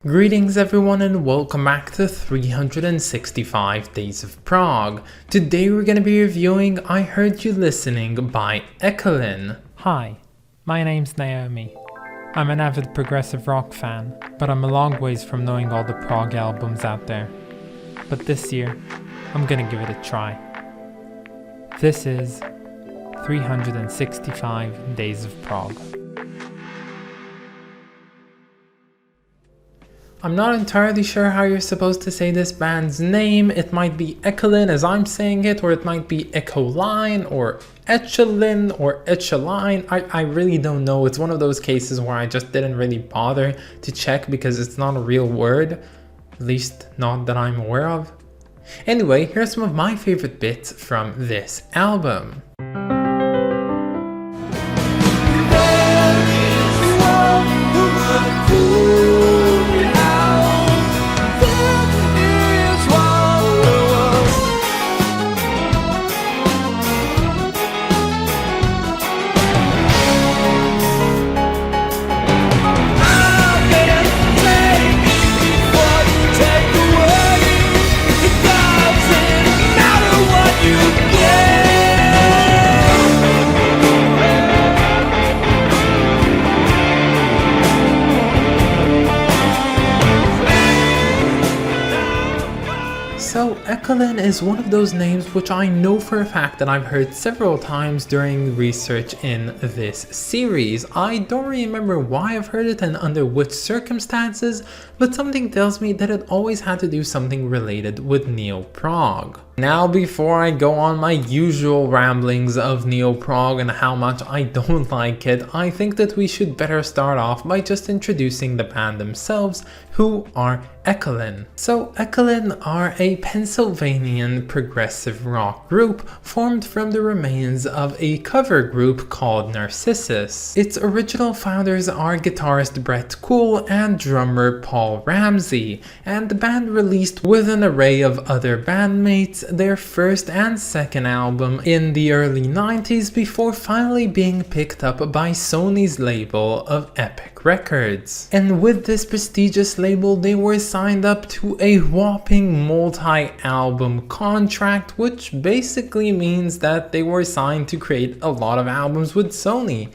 Greetings everyone and welcome back to 365 Days of Prog. Today we're going to be reviewing I Heard You Listening by Echolyn. Hi, my name's Naomi. I'm an avid progressive rock fan, but I'm a long ways from knowing all the prog albums out there. But this year, I'm gonna give it a try. This is 365 Days of Prog. I'm not entirely sure how you're supposed to say this band's name. It might be Echolyn as I'm saying it, or it might be Echolyn, or Echolyn, or Echolyn. I really don't know. It's one of those cases where I just didn't really bother to check because it's not a real word. At least not that I'm aware of. Anyway, here's some of my favorite bits from this album. So Echolyn is one of those names which I know for a fact that I've heard several times during research in this series. I don't remember why I've heard it and under which circumstances, but something tells me that it always had to do something related with neo-prog. Now, before I go on my usual ramblings of neo-prog and how much I don't like it, I think that we should better start off by just introducing the band themselves, who are Echolyn. So Echolyn are a Pennsylvanian progressive rock group formed from the remains of a cover group called Narcissus. Its original founders are guitarist Brett Kuhl and drummer Paul Ramsey, and the band released with an array of other bandmates their first and second album in the early 90s before finally being picked up by Sony's label of Epic Records. And with this prestigious label, they were signed up to a whopping multi-album contract, which basically means that they were signed to create a lot of albums with Sony.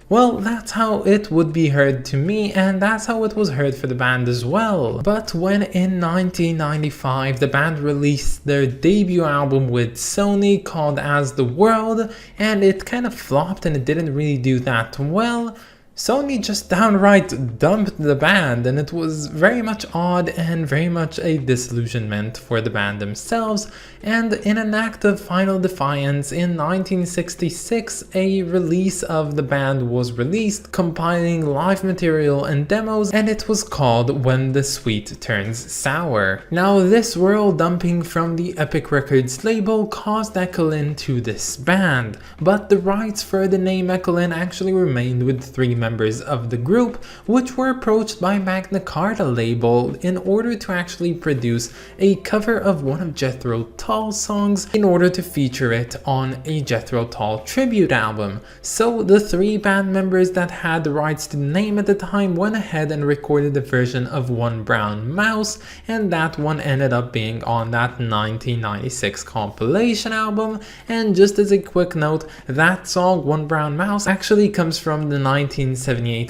Well, that's how it would be heard to me, and that's how it was heard for the band as well. But when in 1995 the band released their debut album with Sony called As the World, and it kind of flopped and it didn't really do that well, Sony just downright dumped the band, and it was very much odd and very much a disillusionment for the band themselves. And in an act of final defiance, in 1966 a release of the band was released compiling live material and demos, and it was called When the Sweet Turns Sour. Now, this royal dumping from the Epic Records label caused Echolyn to disband, but the rights for the name Echolyn actually remained with three members of the group, which were approached by Magna Carta label in order to actually produce a cover of one of Jethro Tull's songs in order to feature it on a Jethro Tull tribute album. So the three band members that had the rights to the name at the time went ahead and recorded a version of One Brown Mouse, and that one ended up being on that 1996 compilation album. And just as a quick note, that song One Brown Mouse actually comes from the 1978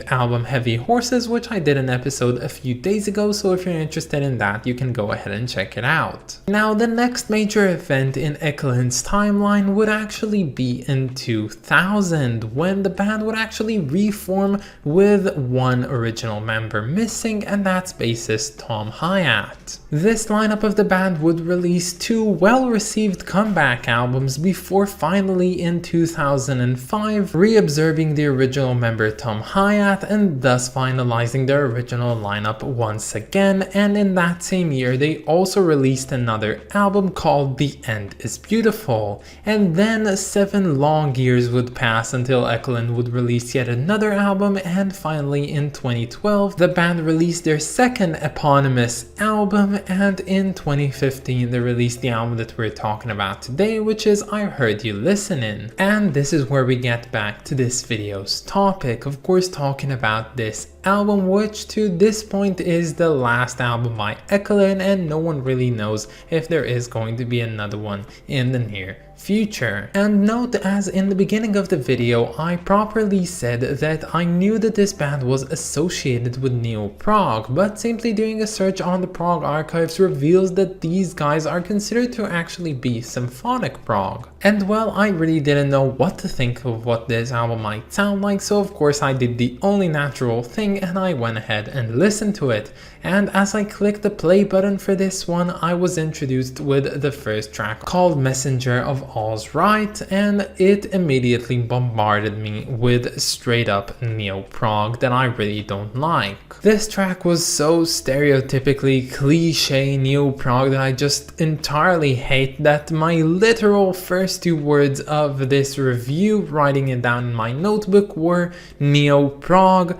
album Heavy Horses, which I did an episode a few days ago, so if you're interested in that, you can go ahead and check it out. Now, the next major event in Echolyn's timeline would actually be in 2000, when the band would actually reform with one original member missing, and that's bassist Tom Hyatt. This lineup of the band would release two well-received comeback albums before finally in 2005 reobserving the original member Tom Hyatt and thus finalizing their original lineup once again. And in that same year they also released another album called The End Is Beautiful. And then 7 long years would pass until Echolyn would release yet another album, and finally in 2012 the band released their second eponymous album, and in 2015 they released the album that we're talking about today, which is I Heard You Listening. And this is where we get back to this video's topic, of course talking about this album, which to this point is the last album by Echolyn, and no one really knows if there is going to be another one in the near future. And note, as in the beginning of the video, I properly said that I knew that this band was associated with neo-prog, but simply doing a search on the prog archives reveals that these guys are considered to actually be symphonic prog. And well, I really didn't know what to think of what this album might sound like, so of course I did the only natural thing and I went ahead and listened to it. And as I clicked the play button for this one, I was introduced with the first track called Messenger of All's Right, and it immediately bombarded me with straight up neo-prog that I really don't like. This track was so stereotypically cliche neo-prog that I just entirely hate that my literal first two words of this review, writing it down in my notebook, were neo-prog ...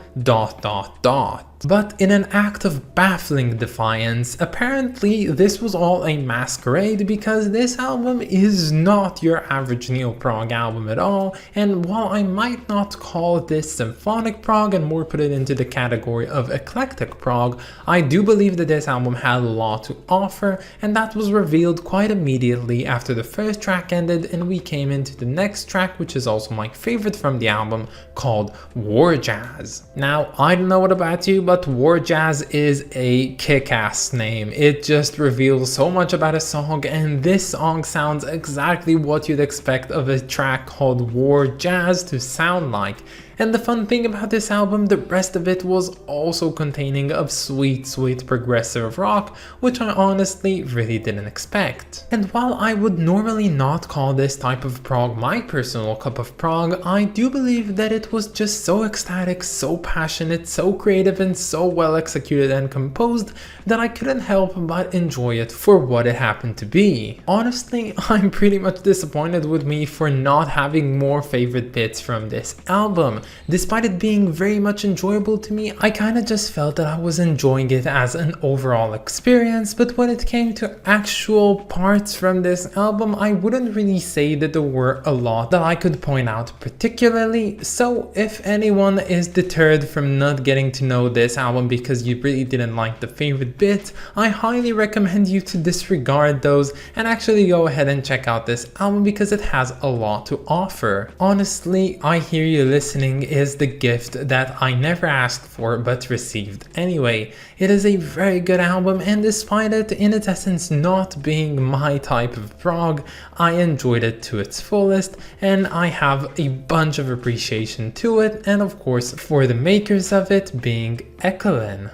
But in an act of baffling defiance, apparently this was all a masquerade, because this album is not your average neo-prog album at all, and while I might not call this symphonic prog and more put it into the category of eclectic prog, I do believe that this album had a lot to offer, and that was revealed quite immediately after the first track ended and we came into the next track, which is also my favorite from the album, called War Jazz. Now, I don't know what about you, but War Jazz is a kick-ass name. It just reveals so much about a song, and this song sounds exactly what you'd expect of a track called War Jazz to sound like. And the fun thing about this album, the rest of it was also containing of sweet progressive rock, which I honestly really didn't expect. And while I would normally not call this type of prog my personal cup of prog, I do believe that it was just so ecstatic, so passionate, so creative, and so well executed and composed that I couldn't help but enjoy it for what it happened to be. Honestly, I'm pretty much disappointed with me for not having more favorite bits from this album. Despite it being very much enjoyable to me, I kinda just felt that I was enjoying it as an overall experience, but when it came to actual parts from this album, I wouldn't really say that there were a lot that I could point out particularly. So if anyone is deterred from not getting to know this album because you really didn't like the favorite bit, I highly recommend you to disregard those and actually go ahead and check out this album because it has a lot to offer. Honestly, I Hear You Listening is the gift that I never asked for but received anyway. It is a very good album, and despite it in its essence not being my type of prog, I enjoyed it to its fullest, and I have a bunch of appreciation to it, and of course for the makers of it being Echolyn.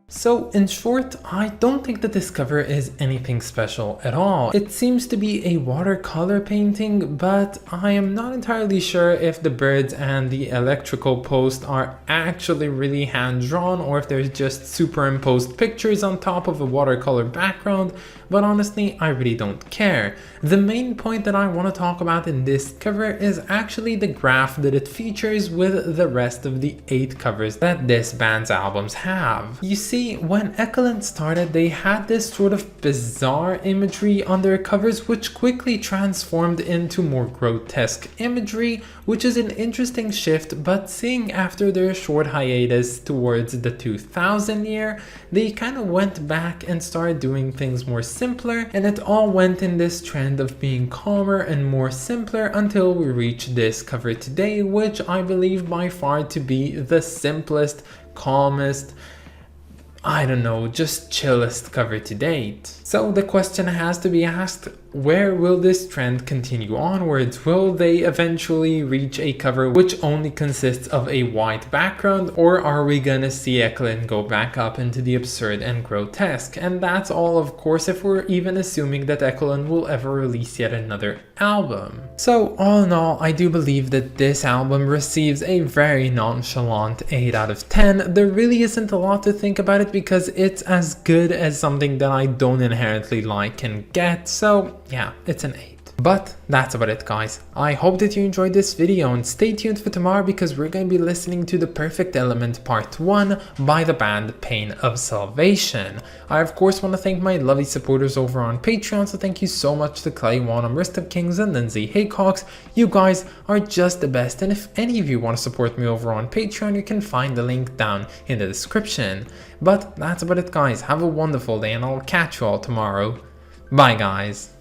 So in short, I don't think that this cover is anything special at all. It seems to be a watercolor painting, but I am not entirely sure if the birds and the electrical post are actually really hand-drawn or if there's just superimposed pictures on top of a watercolor background, but honestly, I really don't care. The main point that I want to talk about in this cover is actually the graph that it features with the rest of the 8 covers that this band's albums have. You see, when Echolyn started, they had this sort of bizarre imagery on their covers which quickly transformed into more grotesque imagery, which is an interesting shift, but seeing after their short hiatus towards the 2000 year, they kind of went back and started doing things more simpler, and it all went in this trend of being calmer and more simpler until we reach this cover today, which I believe by far to be the simplest, calmest, I don't know, just chillest cover to date. So the question has to be asked, where will this trend continue onwards? Will they eventually reach a cover which only consists of a white background, or are we gonna see Echolyn go back up into the absurd and grotesque? And that's all, of course, if we're even assuming that Echolyn will ever release yet another album. So all in all, I do believe that this album receives a very nonchalant 8 out of 10. There really isn't a lot to think about it because it's as good as something that I don't inherently like can get, so yeah, it's an 8. But that's about it, guys. I hope that you enjoyed this video, and stay tuned for tomorrow because we're going to be listening to The Perfect Element Part 1 by the band Pain of Salvation. I of course want to thank my lovely supporters over on Patreon, so thank you so much to Clay Wanham, Rist of Kings, and Lindsay Haycox. You guys are just the best, and if any of you want to support me over on Patreon, you can find the link down in the description. But that's about it, guys. Have a wonderful day, and I'll catch you all tomorrow. Bye, guys.